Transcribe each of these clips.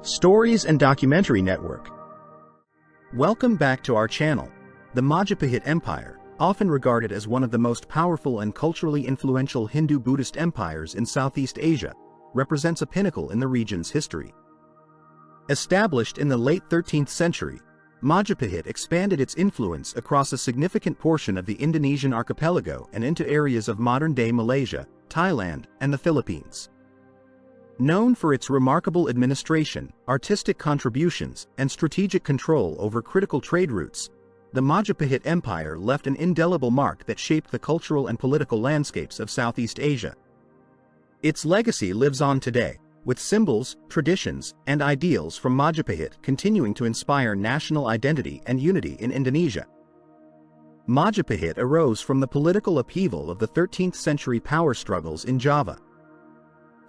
Stories and Documentary Network. Welcome back to our channel. The Majapahit Empire, often regarded as one of the most powerful and culturally influential Hindu-Buddhist empires in Southeast Asia, represents a pinnacle in the region's history. Established in the late 13th century, Majapahit expanded its influence across a significant portion of the Indonesian archipelago and into areas of modern-day Malaysia, Thailand, and the Philippines. Known for its remarkable administration, artistic contributions, and strategic control over critical trade routes, the Majapahit Empire left an indelible mark that shaped the cultural and political landscapes of Southeast Asia. Its legacy lives on today, with symbols, traditions, and ideals from Majapahit continuing to inspire national identity and unity in Indonesia. Majapahit arose from the political upheaval of the 13th century power struggles in Java.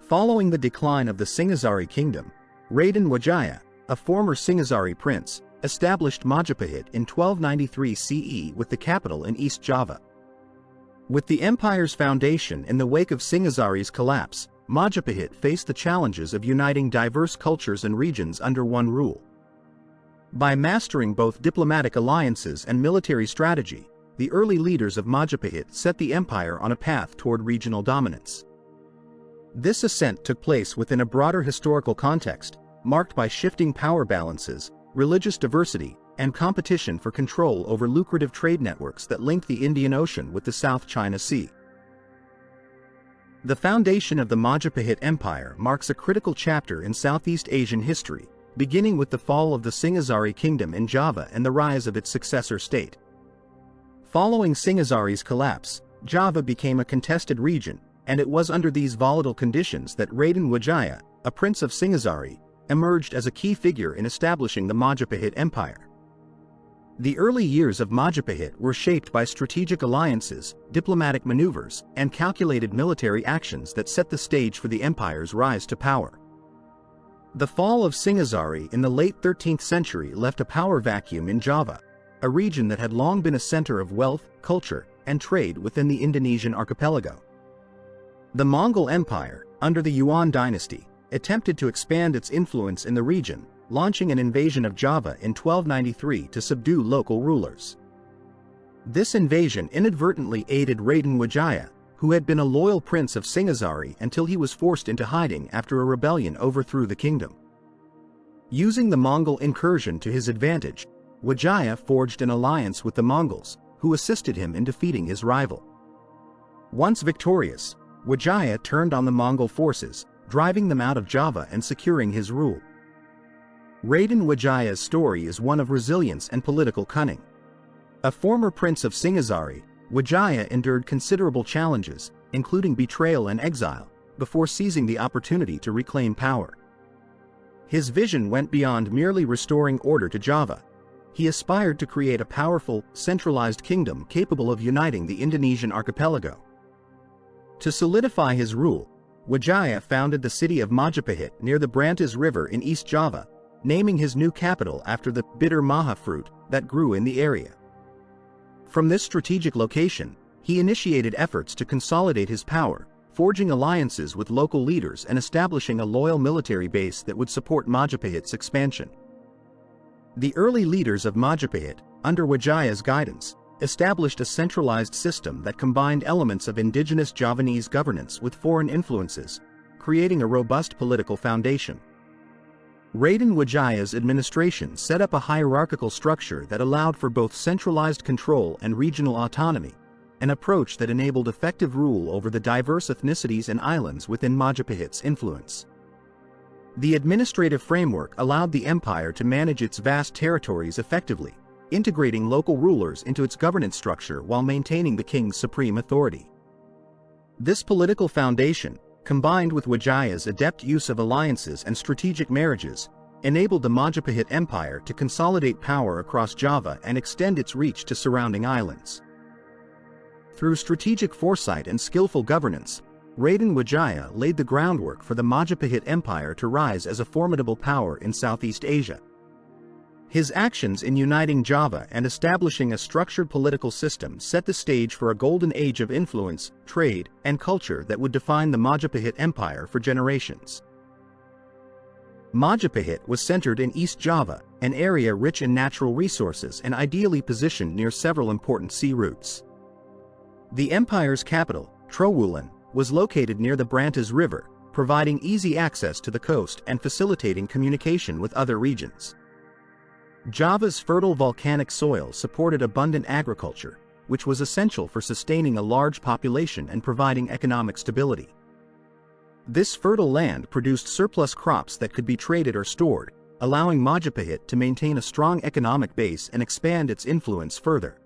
Following the decline of the Singhasari Kingdom, Raden Wijaya, a former Singhasari prince, established Majapahit in 1293 CE with the capital in East Java. With the empire's foundation in the wake of Singhasari's collapse, Majapahit faced the challenges of uniting diverse cultures and regions under one rule. By mastering both diplomatic alliances and military strategy, the early leaders of Majapahit set the empire on a path toward regional dominance. This ascent took place within a broader historical context, marked by shifting power balances, religious diversity, and competition for control over lucrative trade networks that linked the Indian Ocean with the South China Sea. The foundation of the Majapahit Empire marks a critical chapter in Southeast Asian history, beginning with the fall of the Singhasari Kingdom in Java and the rise of its successor state. Following Singhasari's collapse, Java became a contested region, and it was under these volatile conditions that Raden Wijaya, a prince of Singhasari, emerged as a key figure in establishing the Majapahit Empire. The early years of Majapahit were shaped by strategic alliances, diplomatic maneuvers, and calculated military actions that set the stage for the empire's rise to power. The fall of Singhasari in the late 13th century left a power vacuum in Java, a region that had long been a center of wealth, culture, and trade within the Indonesian archipelago. The Mongol Empire, under the Yuan dynasty, attempted to expand its influence in the region, launching an invasion of Java in 1293 to subdue local rulers. This invasion inadvertently aided Raden Wijaya, who had been a loyal prince of Singhasari until he was forced into hiding after a rebellion overthrew the kingdom. Using the Mongol incursion to his advantage, Wijaya forged an alliance with the Mongols, who assisted him in defeating his rival. Once victorious, Wijaya turned on the Mongol forces, driving them out of Java and securing his rule. Raden Wijaya's story is one of resilience and political cunning. A former prince of Singhasari, Wijaya endured considerable challenges, including betrayal and exile, before seizing the opportunity to reclaim power. His vision went beyond merely restoring order to Java. He aspired to create a powerful, centralized kingdom capable of uniting the Indonesian archipelago. To solidify his rule, Wijaya founded the city of Majapahit near the Brantas River in East Java, naming his new capital after the bitter maha fruit that grew in the area. From this strategic location, he initiated efforts to consolidate his power, forging alliances with local leaders and establishing a loyal military base that would support Majapahit's expansion. The early leaders of Majapahit, under Wijaya's guidance, established a centralized system that combined elements of indigenous Javanese governance with foreign influences, creating a robust political foundation. Raden Wijaya's administration set up a hierarchical structure that allowed for both centralized control and regional autonomy, an approach that enabled effective rule over the diverse ethnicities and islands within Majapahit's influence. The administrative framework allowed the empire to manage its vast territories effectively, integrating local rulers into its governance structure while maintaining the king's supreme authority. This political foundation, combined with Wijaya's adept use of alliances and strategic marriages, enabled the Majapahit Empire to consolidate power across Java and extend its reach to surrounding islands. Through strategic foresight and skillful governance, Raden Wijaya laid the groundwork for the Majapahit Empire to rise as a formidable power in Southeast Asia. His actions in uniting Java and establishing a structured political system set the stage for a golden age of influence, trade, and culture that would define the Majapahit Empire for generations. Majapahit was centered in East Java, an area rich in natural resources and ideally positioned near several important sea routes. The empire's capital, Trowulan, was located near the Brantas River, providing easy access to the coast and facilitating communication with other regions. Java's fertile volcanic soil supported abundant agriculture, which was essential for sustaining a large population and providing economic stability. This fertile land produced surplus crops that could be traded or stored, allowing Majapahit to maintain a strong economic base and expand its influence further.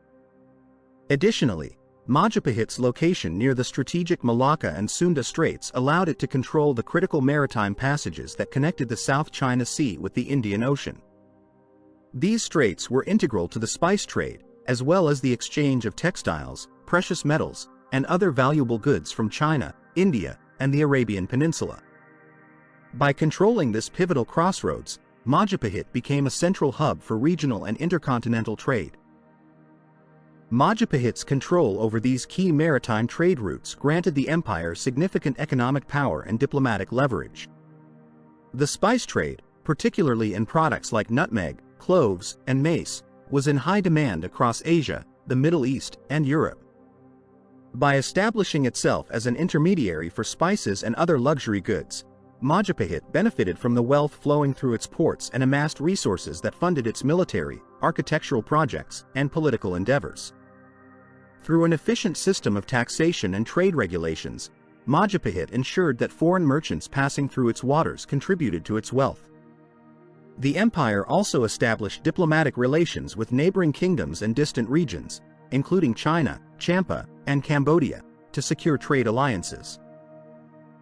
Additionally, Majapahit's location near the strategic Malacca and Sunda Straits allowed it to control the critical maritime passages that connected the South China Sea with the Indian Ocean. These straits were integral to the spice trade, as well as the exchange of textiles, precious metals, and other valuable goods from China, India, and the Arabian Peninsula. By controlling this pivotal crossroads, Majapahit became a central hub for regional and intercontinental trade. Majapahit's control over these key maritime trade routes granted the empire significant economic power and diplomatic leverage. The spice trade, particularly in products like nutmeg, cloves, and mace, was in high demand across Asia, the Middle East, and Europe. By establishing itself as an intermediary for spices and other luxury goods, Majapahit benefited from the wealth flowing through its ports and amassed resources that funded its military, architectural projects, and political endeavors. Through an efficient system of taxation and trade regulations, Majapahit ensured that foreign merchants passing through its waters contributed to its wealth. The empire also established diplomatic relations with neighboring kingdoms and distant regions, including China, Champa, and Cambodia, to secure trade alliances.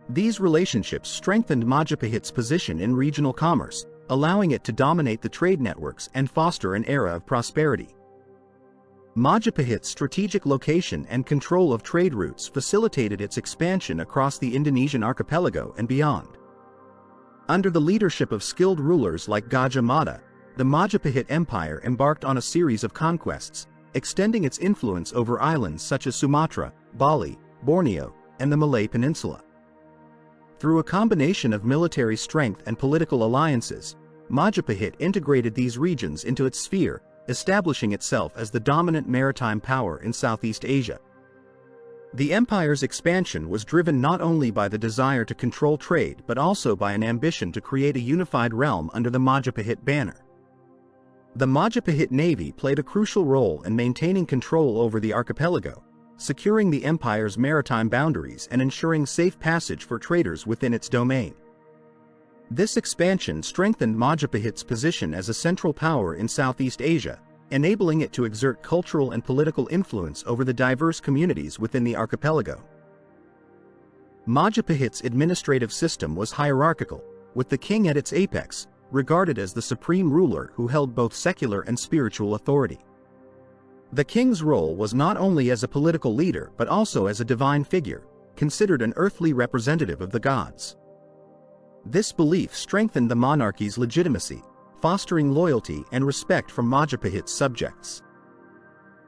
These relationships strengthened Majapahit's position in regional commerce, allowing it to dominate the trade networks and foster an era of prosperity. Majapahit's strategic location and control of trade routes facilitated its expansion across the Indonesian archipelago and beyond. Under the leadership of skilled rulers like Gajah Mada, the Majapahit Empire embarked on a series of conquests, extending its influence over islands such as Sumatra, Bali, Borneo, and the Malay Peninsula. Through a combination of military strength and political alliances, Majapahit integrated these regions into its sphere, establishing itself as the dominant maritime power in Southeast Asia. The empire's expansion was driven not only by the desire to control trade but also by an ambition to create a unified realm under the Majapahit banner. The Majapahit Navy played a crucial role in maintaining control over the archipelago, securing the empire's maritime boundaries and ensuring safe passage for traders within its domain. This expansion strengthened Majapahit's position as a central power in Southeast Asia, enabling it to exert cultural and political influence over the diverse communities within the archipelago. Majapahit's administrative system was hierarchical, with the king at its apex, regarded as the supreme ruler who held both secular and spiritual authority. The king's role was not only as a political leader but also as a divine figure, considered an earthly representative of the gods. This belief strengthened the monarchy's legitimacy, fostering loyalty and respect from Majapahit's subjects.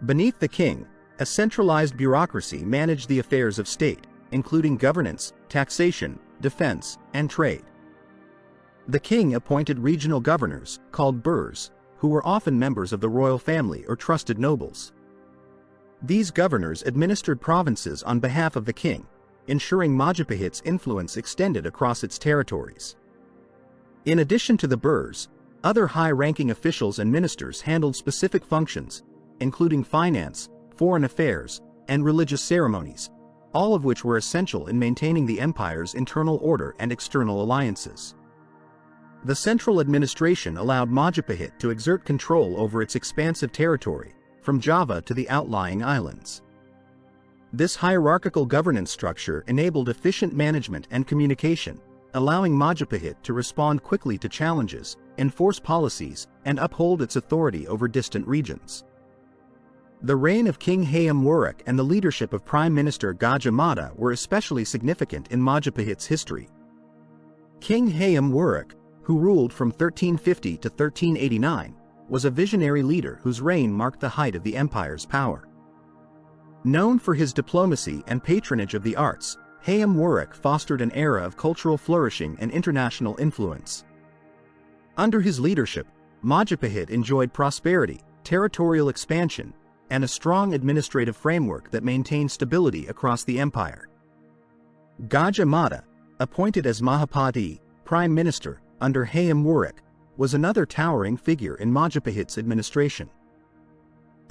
Beneath the king, a centralized bureaucracy managed the affairs of state, including governance, taxation, defense, and trade. The king appointed regional governors, called burs, who were often members of the royal family or trusted nobles. These governors administered provinces on behalf of the king, ensuring Majapahit's influence extended across its territories. In addition to the burs, other high-ranking officials and ministers handled specific functions, including finance, foreign affairs, and religious ceremonies, all of which were essential in maintaining the empire's internal order and external alliances. The central administration allowed Majapahit to exert control over its expansive territory, from Java to the outlying islands. This hierarchical governance structure enabled efficient management and communication, allowing Majapahit to respond quickly to challenges, enforce policies, and uphold its authority over distant regions. The reign of King Hayam Wuruk and the leadership of Prime Minister Gajah Mada were especially significant in Majapahit's history. King Hayam Wuruk, who ruled from 1350 to 1389, was a visionary leader whose reign marked the height of the empire's power. Known for his diplomacy and patronage of the arts, Hayam Wuruk fostered an era of cultural flourishing and international influence. Under his leadership, Majapahit enjoyed prosperity, territorial expansion, and a strong administrative framework that maintained stability across the empire. Gajah Mada, appointed as Mahapati, Prime Minister, under Hayam Wuruk, was another towering figure in Majapahit's administration.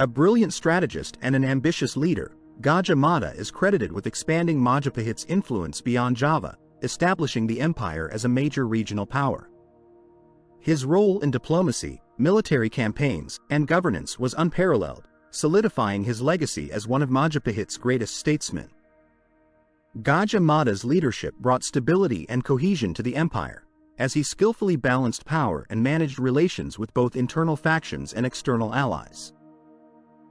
A brilliant strategist and an ambitious leader, Gajah Mada is credited with expanding Majapahit's influence beyond Java, establishing the empire as a major regional power. His role in diplomacy, military campaigns, and governance was unparalleled, solidifying his legacy as one of Majapahit's greatest statesmen. Gajah Mada's leadership brought stability and cohesion to the empire, as he skillfully balanced power and managed relations with both internal factions and external allies.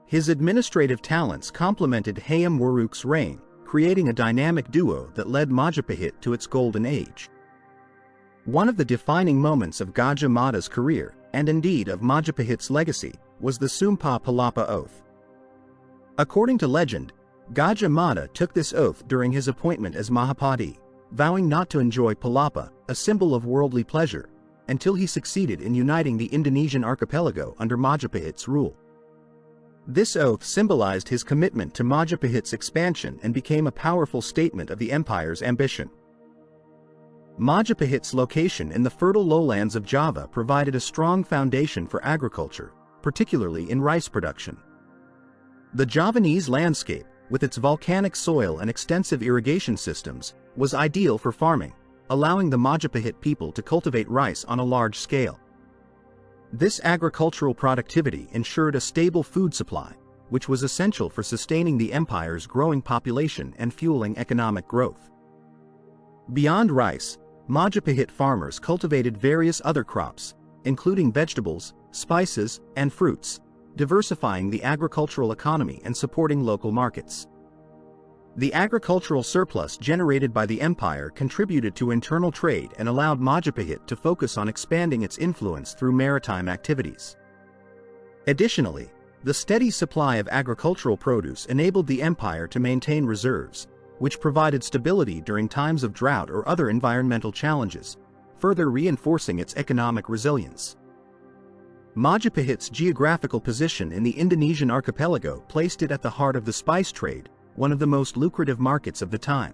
His administrative talents complemented Hayam Wuruk's reign, creating a dynamic duo that led Majapahit to its golden age. One of the defining moments of Gajah Mada's career, and indeed of Majapahit's legacy, was the Sumpah Palapa oath. According to legend, Gajah Mada took this oath during his appointment as Mahapati, vowing not to enjoy palapa, a symbol of worldly pleasure, until he succeeded in uniting the Indonesian archipelago under Majapahit's rule. This oath symbolized his commitment to Majapahit's expansion and became a powerful statement of the empire's ambition. Majapahit's location in the fertile lowlands of Java provided a strong foundation for agriculture, particularly in rice production. The Javanese landscape, with its volcanic soil and extensive irrigation systems, was ideal for farming, allowing the Majapahit people to cultivate rice on a large scale. This agricultural productivity ensured a stable food supply, which was essential for sustaining the empire's growing population and fueling economic growth. Beyond rice, Majapahit farmers cultivated various other crops, including vegetables, spices, and fruits, diversifying the agricultural economy and supporting local markets. The agricultural surplus generated by the empire contributed to internal trade and allowed Majapahit to focus on expanding its influence through maritime activities. Additionally, the steady supply of agricultural produce enabled the empire to maintain reserves, which provided stability during times of drought or other environmental challenges, further reinforcing its economic resilience. Majapahit's geographical position in the Indonesian archipelago placed it at the heart of the spice trade, one of the most lucrative markets of the time.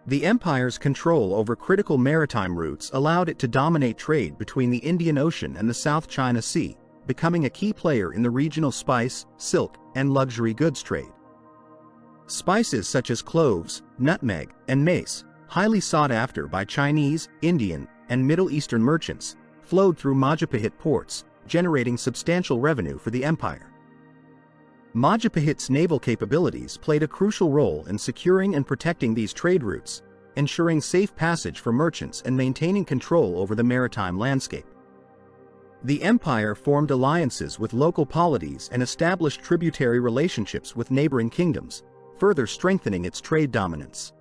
The empire's control over critical maritime routes allowed it to dominate trade between the Indian Ocean and the South China Sea, becoming a key player in the regional spice, silk, and luxury goods trade. Spices such as cloves, nutmeg, and mace, highly sought after by Chinese, Indian, and Middle Eastern merchants, flowed through Majapahit ports, generating substantial revenue for the empire. Majapahit's naval capabilities played a crucial role in securing and protecting these trade routes, ensuring safe passage for merchants and maintaining control over the maritime landscape. The empire formed alliances with local polities and established tributary relationships with neighboring kingdoms, further strengthening its trade dominance.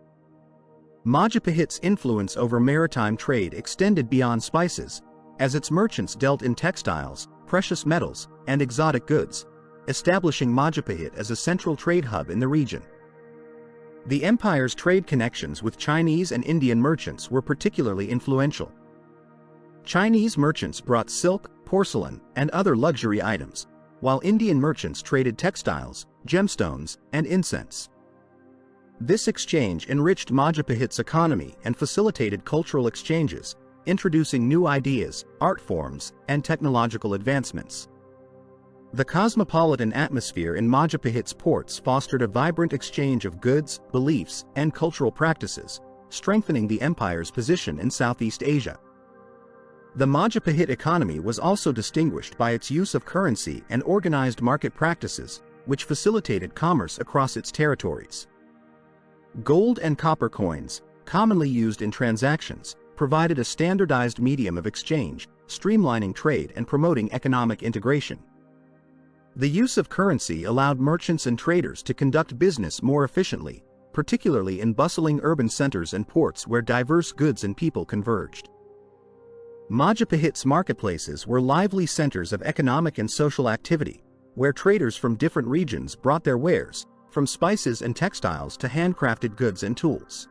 Majapahit's influence over maritime trade extended beyond spices, as its merchants dealt in textiles, precious metals, and exotic goods, establishing Majapahit as a central trade hub in the region. The empire's trade connections with Chinese and Indian merchants were particularly influential. Chinese merchants brought silk, porcelain, and other luxury items, while Indian merchants traded textiles, gemstones, and incense. This exchange enriched Majapahit's economy and facilitated cultural exchanges, introducing new ideas, art forms, and technological advancements. The cosmopolitan atmosphere in Majapahit's ports fostered a vibrant exchange of goods, beliefs, and cultural practices, strengthening the empire's position in Southeast Asia. The Majapahit economy was also distinguished by its use of currency and organized market practices, which facilitated commerce across its territories. Gold and copper coins, commonly used in transactions, provided a standardized medium of exchange, streamlining trade and promoting economic integration. The use of currency allowed merchants and traders to conduct business more efficiently, particularly in bustling urban centers and ports where diverse goods and people converged. Majapahit's marketplaces were lively centers of economic and social activity, where traders from different regions brought their wares, from spices and textiles to handcrafted goods and tools.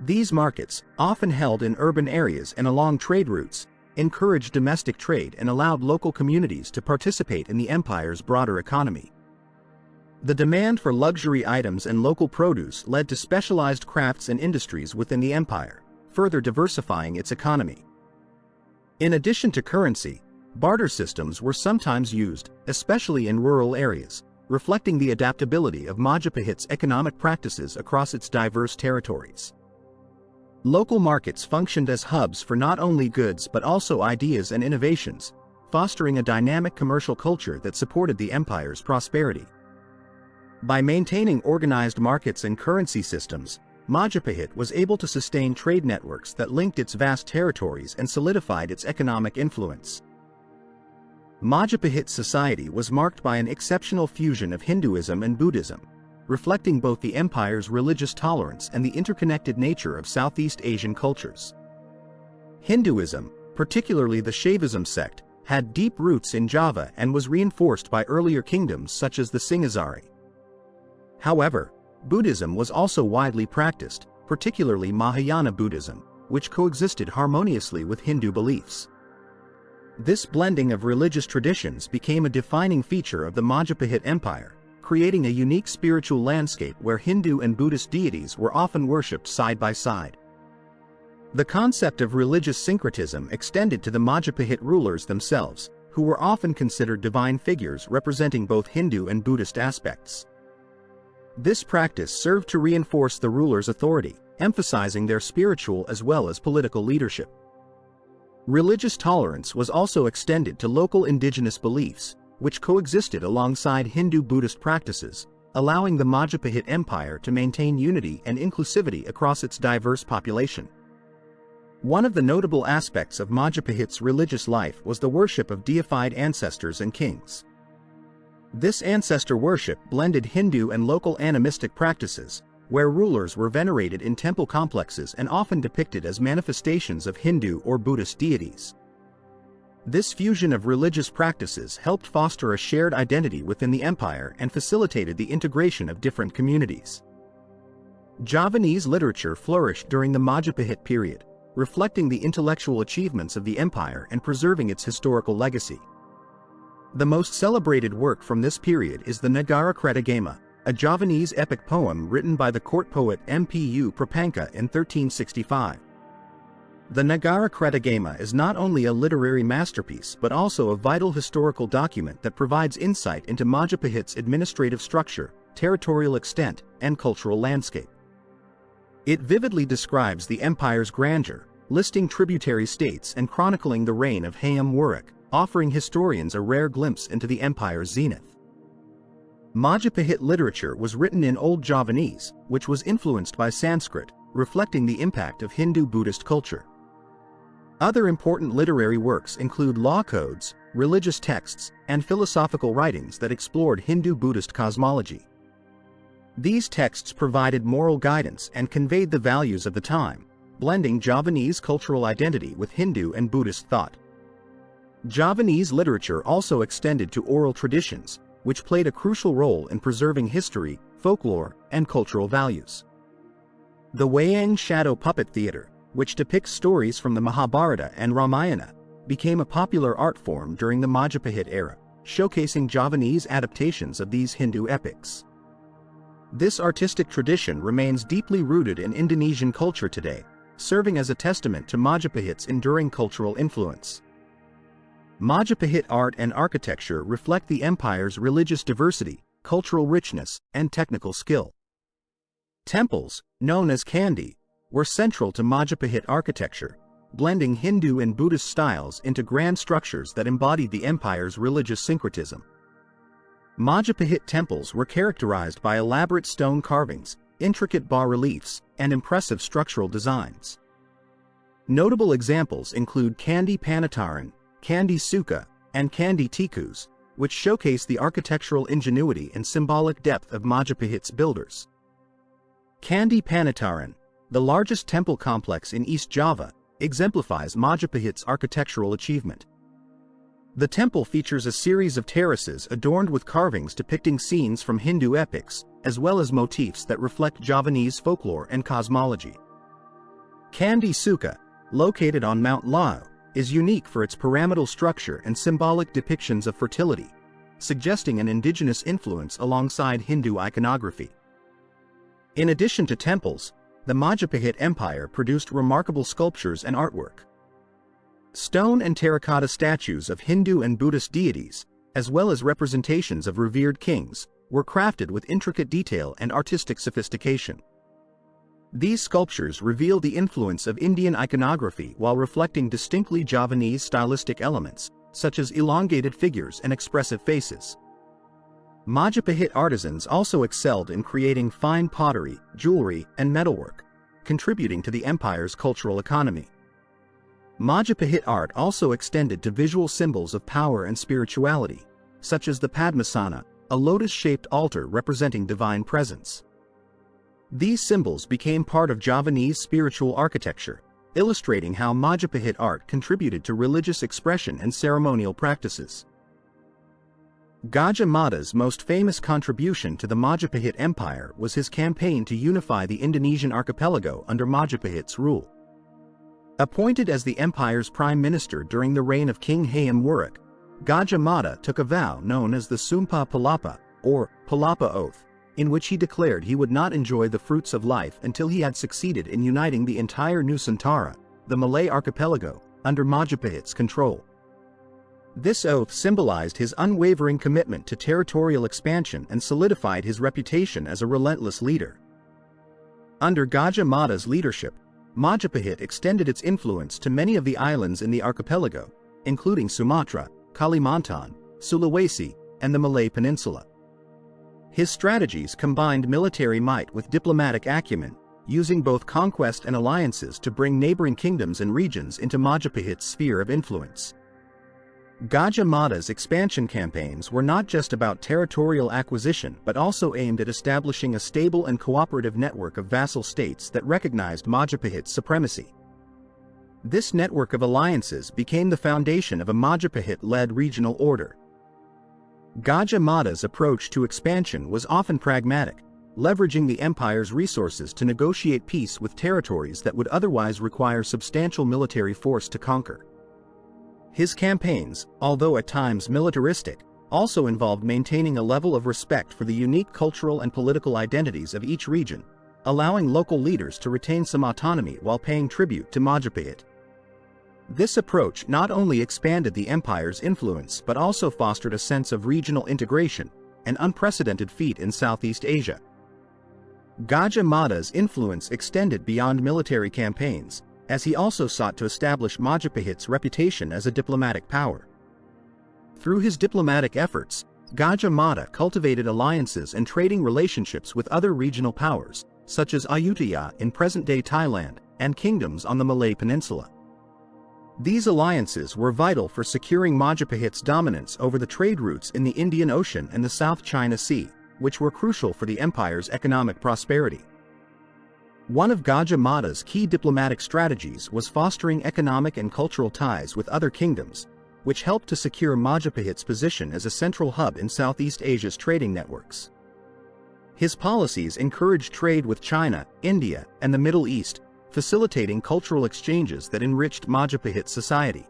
These markets, often held in urban areas and along trade routes, encouraged domestic trade and allowed local communities to participate in the empire's broader economy. The demand for luxury items and local produce led to specialized crafts and industries within the empire, further diversifying its economy. In addition to currency, barter systems were sometimes used, especially in rural areas, reflecting the adaptability of Majapahit's economic practices across its diverse territories. Local markets functioned as hubs for not only goods but also ideas and innovations, fostering a dynamic commercial culture that supported the empire's prosperity. By maintaining organized markets and currency systems, Majapahit was able to sustain trade networks that linked its vast territories and solidified its economic influence. Majapahit society was marked by an exceptional fusion of Hinduism and Buddhism, reflecting both the empire's religious tolerance and the interconnected nature of Southeast Asian cultures. Hinduism, particularly the Shaivism sect, had deep roots in Java and was reinforced by earlier kingdoms such as the Singhasari. However, Buddhism was also widely practiced, particularly Mahayana Buddhism, which coexisted harmoniously with Hindu beliefs. This blending of religious traditions became a defining feature of the Majapahit Empire, creating a unique spiritual landscape where Hindu and Buddhist deities were often worshipped side by side. The concept of religious syncretism extended to the Majapahit rulers themselves, who were often considered divine figures representing both Hindu and Buddhist aspects. This practice served to reinforce the ruler's authority, emphasizing their spiritual as well as political leadership. Religious tolerance was also extended to local indigenous beliefs, which coexisted alongside Hindu-Buddhist practices, allowing the Majapahit Empire to maintain unity and inclusivity across its diverse population. One of the notable aspects of Majapahit's religious life was the worship of deified ancestors and kings. This ancestor worship blended Hindu and local animistic practices, where rulers were venerated in temple complexes and often depicted as manifestations of Hindu or Buddhist deities. This fusion of religious practices helped foster a shared identity within the empire and facilitated the integration of different communities. Javanese literature flourished during the Majapahit period, reflecting the intellectual achievements of the empire and preserving its historical legacy. The most celebrated work from this period is the Negara Kretagama, a Javanese epic poem written by the court poet Mpu Prapanka in 1365. The Negara Kretagama is not only a literary masterpiece but also a vital historical document that provides insight into Majapahit's administrative structure, territorial extent, and cultural landscape. It vividly describes the empire's grandeur, listing tributary states and chronicling the reign of Hayam Wuruk, offering historians a rare glimpse into the empire's zenith. Majapahit literature was written in Old Javanese, which was influenced by Sanskrit, reflecting the impact of Hindu-Buddhist culture. Other important literary works include law codes, religious texts, and philosophical writings that explored Hindu-Buddhist cosmology. These texts provided moral guidance and conveyed the values of the time, blending Javanese cultural identity with Hindu and Buddhist thought. Javanese literature also extended to oral traditions, which played a crucial role in preserving history, folklore, and cultural values. The Wayang Shadow Puppet Theater, which depicts stories from the Mahabharata and Ramayana, became a popular art form during the Majapahit era, showcasing Javanese adaptations of these Hindu epics. This artistic tradition remains deeply rooted in Indonesian culture today, serving as a testament to Majapahit's enduring cultural influence. Majapahit art and architecture reflect the empire's religious diversity, cultural richness, and technical skill. Temples, known as candi, were central to Majapahit architecture, blending Hindu and Buddhist styles into grand structures that embodied the empire's religious syncretism. Majapahit temples were characterized by elaborate stone carvings, intricate bas-reliefs, and impressive structural designs. Notable examples include Candi Panataran, Candi Suka, and Candi Tikus, which showcase the architectural ingenuity and symbolic depth of Majapahit's builders. Candi Panataran, the largest temple complex in East Java, exemplifies Majapahit's architectural achievement. The temple features a series of terraces adorned with carvings depicting scenes from Hindu epics, as well as motifs that reflect Javanese folklore and cosmology. Candi Suka, located on Mount Lau, is unique for its pyramidal structure and symbolic depictions of fertility, suggesting an indigenous influence alongside Hindu iconography. In addition to temples, the Majapahit Empire produced remarkable sculptures and artwork. Stone and terracotta statues of Hindu and Buddhist deities, as well as representations of revered kings, were crafted with intricate detail and artistic sophistication. These sculptures reveal the influence of Indian iconography while reflecting distinctly Javanese stylistic elements, such as elongated figures and expressive faces. Majapahit artisans also excelled in creating fine pottery, jewelry, and metalwork, contributing to the empire's cultural economy. Majapahit art also extended to visual symbols of power and spirituality, such as the Padmasana, a lotus-shaped altar representing divine presence. These symbols became part of Javanese spiritual architecture, illustrating how Majapahit art contributed to religious expression and ceremonial practices. Gajah Mada's most famous contribution to the Majapahit Empire was his campaign to unify the Indonesian archipelago under Majapahit's rule. Appointed as the empire's prime minister during the reign of King Hayam Wuruk, Gajah Mada took a vow known as the Sumpah Palapa, or Palapa Oath, in which he declared he would not enjoy the fruits of life until he had succeeded in uniting the entire Nusantara, the Malay archipelago, under Majapahit's control. This oath symbolized his unwavering commitment to territorial expansion and solidified his reputation as a relentless leader. Under Gajah Mada's leadership, Majapahit extended its influence to many of the islands in the archipelago, including Sumatra, Kalimantan, Sulawesi, and the Malay Peninsula. His strategies combined military might with diplomatic acumen, using both conquest and alliances to bring neighboring kingdoms and regions into Majapahit's sphere of influence. Gajah Mada's expansion campaigns were not just about territorial acquisition but also aimed at establishing a stable and cooperative network of vassal states that recognized Majapahit's supremacy. This network of alliances became the foundation of a Majapahit-led regional order. Gajah Mada's approach to expansion was often pragmatic, leveraging the empire's resources to negotiate peace with territories that would otherwise require substantial military force to conquer. His campaigns, although at times militaristic, also involved maintaining a level of respect for the unique cultural and political identities of each region, allowing local leaders to retain some autonomy while paying tribute to Majapahit. This approach not only expanded the empire's influence but also fostered a sense of regional integration, an unprecedented feat in Southeast Asia. Gajah Mada's influence extended beyond military campaigns, as he also sought to establish Majapahit's reputation as a diplomatic power. Through his diplomatic efforts, Gajah Mada cultivated alliances and trading relationships with other regional powers, such as Ayutthaya in present-day Thailand, and kingdoms on the Malay Peninsula. These alliances were vital for securing Majapahit's dominance over the trade routes in the Indian Ocean and the South China Sea, which were crucial for the empire's economic prosperity. One of Gajah Mada's key diplomatic strategies was fostering economic and cultural ties with other kingdoms, which helped to secure Majapahit's position as a central hub in Southeast Asia's trading networks. His policies encouraged trade with China, India, and the Middle East, facilitating cultural exchanges that enriched Majapahit society.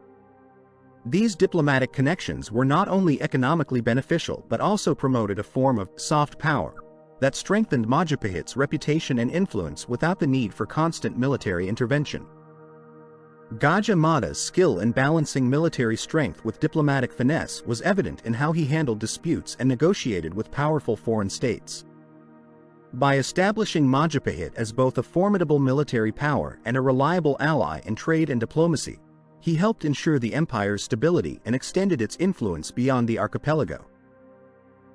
These diplomatic connections were not only economically beneficial but also promoted a form of soft power that strengthened Majapahit's reputation and influence without the need for constant military intervention. Gajah Mada's skill in balancing military strength with diplomatic finesse was evident in how he handled disputes and negotiated with powerful foreign states. By establishing Majapahit as both a formidable military power and a reliable ally in trade and diplomacy, he helped ensure the empire's stability and extended its influence beyond the archipelago.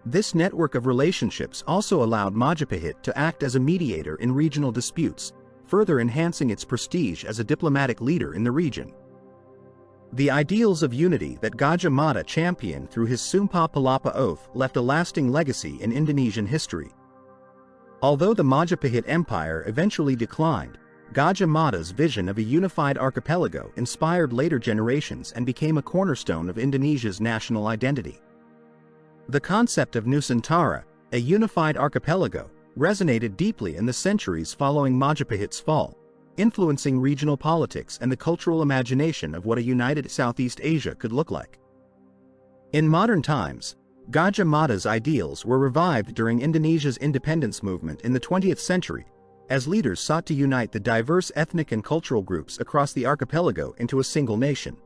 This network of relationships also allowed Majapahit to act as a mediator in regional disputes, further enhancing its prestige as a diplomatic leader in the region. The ideals of unity that Gajah Mada championed through his Sumpah Palapa oath left a lasting legacy in Indonesian history. Although the Majapahit Empire eventually declined, Gajah Mada's vision of a unified archipelago inspired later generations and became a cornerstone of Indonesia's national identity. The concept of Nusantara, a unified archipelago, resonated deeply in the centuries following Majapahit's fall, influencing regional politics and the cultural imagination of what a united Southeast Asia could look like. In modern times, Gajah Mada's ideals were revived during Indonesia's independence movement in the 20th century, as leaders sought to unite the diverse ethnic and cultural groups across the archipelago into a single nation.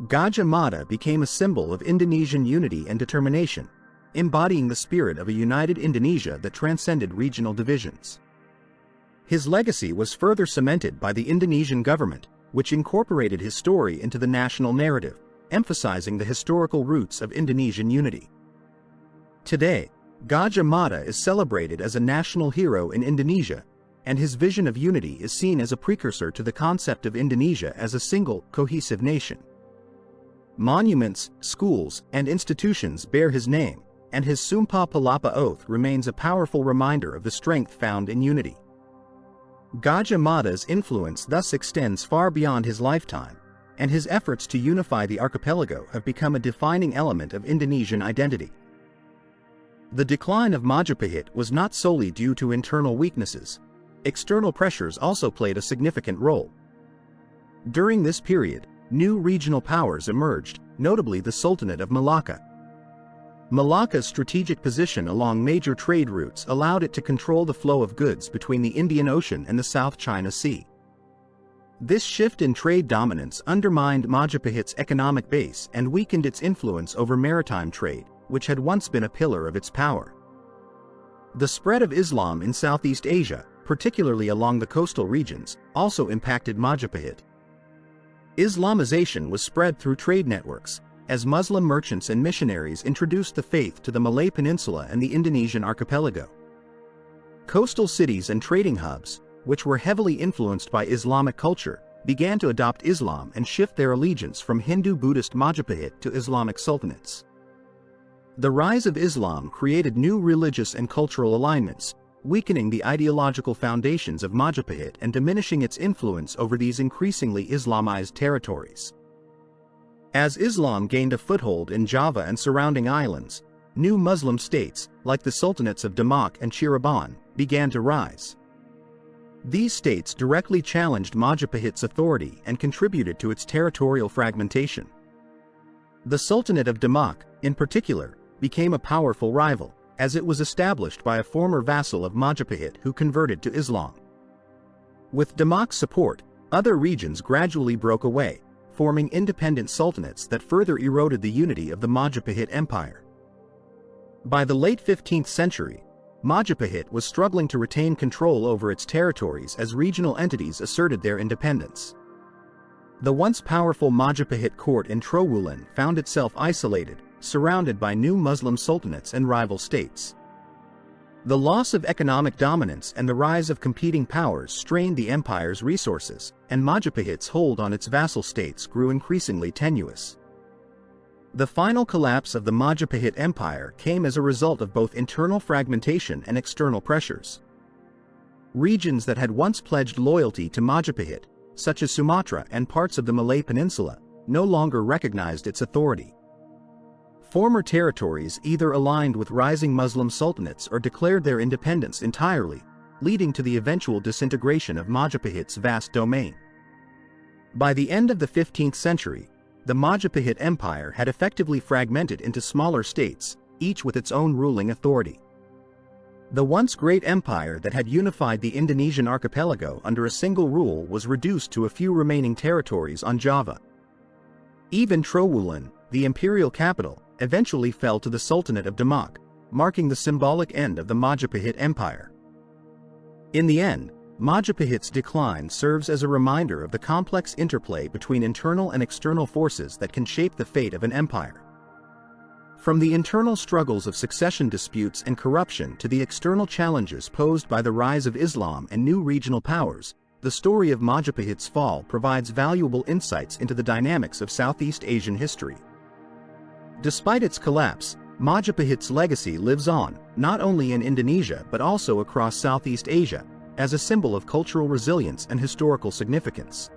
Gajah Mada became a symbol of Indonesian unity and determination, embodying the spirit of a united Indonesia that transcended regional divisions. His legacy was further cemented by the Indonesian government, which incorporated his story into the national narrative, emphasizing the historical roots of Indonesian unity. Today, Gajah Mada is celebrated as a national hero in Indonesia, and his vision of unity is seen as a precursor to the concept of Indonesia as a single, cohesive nation. Monuments, schools, and institutions bear his name, and his Sumpah Palapa oath remains a powerful reminder of the strength found in unity. Gajah Mada's influence thus extends far beyond his lifetime, and his efforts to unify the archipelago have become a defining element of Indonesian identity. The decline of Majapahit was not solely due to internal weaknesses. External pressures also played a significant role. During this period, new regional powers emerged, notably the Sultanate of Malacca. Malacca's strategic position along major trade routes allowed it to control the flow of goods between the Indian Ocean and the South China Sea. This shift in trade dominance undermined Majapahit's economic base and weakened its influence over maritime trade, which had once been a pillar of its power. The spread of Islam in Southeast Asia, particularly along the coastal regions, also impacted Majapahit. Islamization was spread through trade networks, as Muslim merchants and missionaries introduced the faith to the Malay Peninsula and the Indonesian archipelago. Coastal cities and trading hubs, which were heavily influenced by Islamic culture, began to adopt Islam and shift their allegiance from Hindu-Buddhist Majapahit to Islamic sultanates. The rise of Islam created new religious and cultural alignments, weakening the ideological foundations of Majapahit and diminishing its influence over these increasingly Islamized territories. As Islam gained a foothold in Java and surrounding islands, new Muslim states, like the sultanates of Demak and Cirebon, began to rise. These states directly challenged Majapahit's authority and contributed to its territorial fragmentation. The Sultanate of Demak, in particular, became a powerful rival, as it was established by a former vassal of Majapahit who converted to Islam. With Demak's support, other regions gradually broke away, forming independent sultanates that further eroded the unity of the Majapahit Empire. By the late 15th century, Majapahit was struggling to retain control over its territories as regional entities asserted their independence. The once powerful Majapahit court in Trowulan found itself isolated, surrounded by new Muslim sultanates and rival states. The loss of economic dominance and the rise of competing powers strained the empire's resources, and Majapahit's hold on its vassal states grew increasingly tenuous. The final collapse of the Majapahit Empire came as a result of both internal fragmentation and external pressures. Regions that had once pledged loyalty to Majapahit, such as Sumatra and parts of the Malay Peninsula, no longer recognized its authority. Former territories either aligned with rising Muslim sultanates or declared their independence entirely, leading to the eventual disintegration of Majapahit's vast domain. By the end of the 15th century, the Majapahit Empire had effectively fragmented into smaller states, each with its own ruling authority. The once great empire that had unified the Indonesian archipelago under a single rule was reduced to a few remaining territories on Java. Even Trowulan, the imperial capital, eventually fell to the Sultanate of Demak, marking the symbolic end of the Majapahit Empire. In the end, Majapahit's decline serves as a reminder of the complex interplay between internal and external forces that can shape the fate of an empire. From the internal struggles of succession disputes and corruption to the external challenges posed by the rise of Islam and new regional powers, the story of Majapahit's fall provides valuable insights into the dynamics of Southeast Asian history. Despite its collapse, Majapahit's legacy lives on, not only in Indonesia but also across Southeast Asia, as a symbol of cultural resilience and historical significance.